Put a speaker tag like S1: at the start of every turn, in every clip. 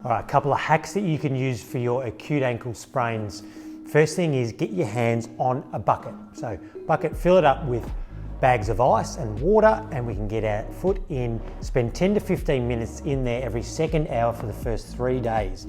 S1: All right, a couple of hacks that you can use for your acute ankle sprains. First thing is get your hands on a bucket. So bucket, fill it up with bags of ice and water, and we can get our foot in, spend 10 to 15 minutes in there every second hour for the first 3 days.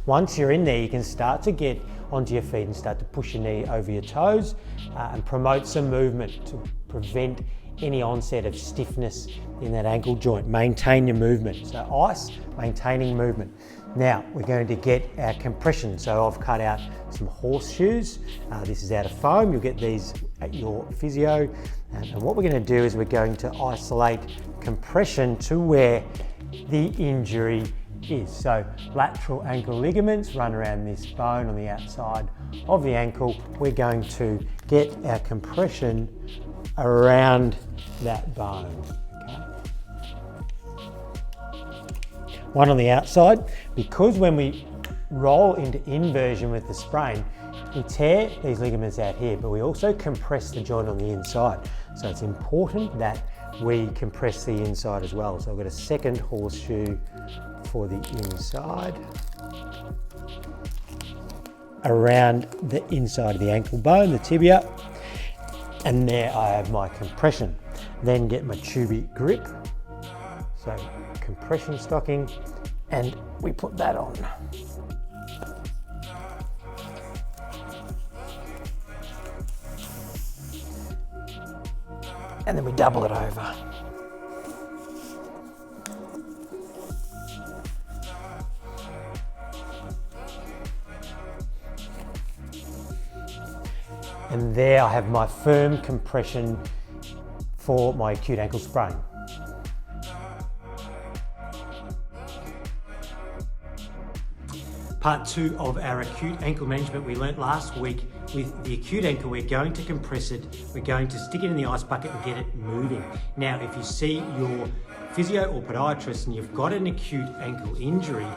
S1: Once you're in there, you can start to get onto your feet and start to push your knee over your toes and promote some movement to prevent any onset of stiffness in that ankle joint. Maintain your movement. So ice, maintaining movement. Now we're going to get our compression. So I've cut out some horseshoes. This is out of foam. You'll get these at your physio. And what we're going to do is we're going to isolate compression to where the injury is. So lateral ankle ligaments run around this bone on the outside of the ankle. We're going to get our compression around that bone. Okay. One on the outside, because when we roll into inversion with the sprain, we tear these ligaments out here, but we also compress the joint on the inside. So it's important that we compress the inside as well. So I've got a second horseshoe for the inside, around the inside of the ankle bone, the tibia, and there I have my compression. Then get my tubie grip, so compression stocking, and we put that on. And then we double it over. And there I have my firm compression for my acute ankle sprain. Part 2 of our acute ankle management we learnt last week. With the acute ankle, we're going to compress it, we're going to stick it in the ice bucket and get it moving. Now, if you see your physio or podiatrist and you've got an acute ankle injury,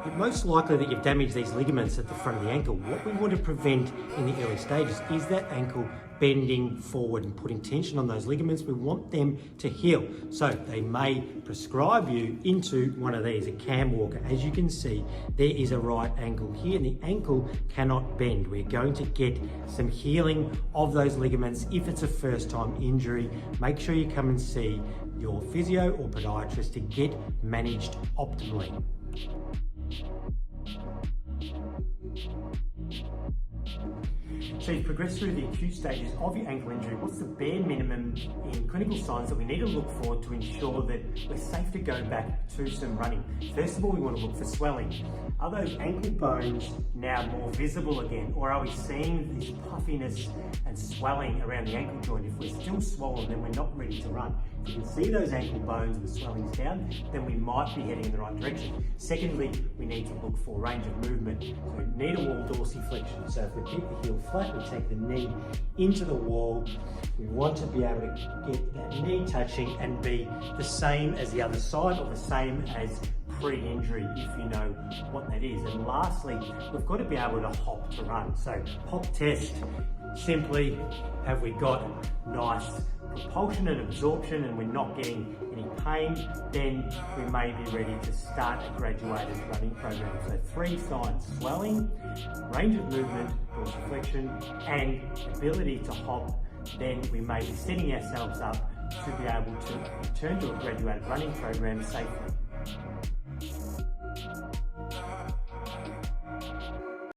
S1: it's most likely that you've damaged these ligaments at the front of the ankle. What we want to prevent in the early stages is that ankle bending forward and putting tension on those ligaments. We want them to heal. So they may prescribe you into one of these, a cam walker. As you can see, there is a right ankle here and the ankle cannot bend. We're going to get some healing of those ligaments. If it's a first time injury, make sure you come and see your physio or podiatrist to get managed optimally. So you've progressed through the acute stages of your ankle injury. What's the bare minimum in clinical signs that we need to look for to ensure that we're safe to go back to some running? First of all, we want to look for swelling. Are those ankle bones now more visible again, or are we seeing this puffiness and swelling around the ankle joint? If we're still swollen, then we're not ready to run. If you can see those ankle bones and the swelling's down, then we might be heading in the right direction. Secondly, we need to look for range of movement. So knee to wall dorsiflexion. So if we keep the heel flat, we take the knee into the wall. We want to be able to get that knee touching and be the same as the other side or the same as pre-injury, if you know what that is. And lastly, we've got to be able to hop to run. So hop test, simply, have we got nice propulsion and absorption and we're not getting any pain, then we may be ready to start a graduated running program. So 3 signs: swelling, range of movement, dorsiflexion, and ability to hop. Then we may be setting ourselves up to be able to return to a graduated running program safely.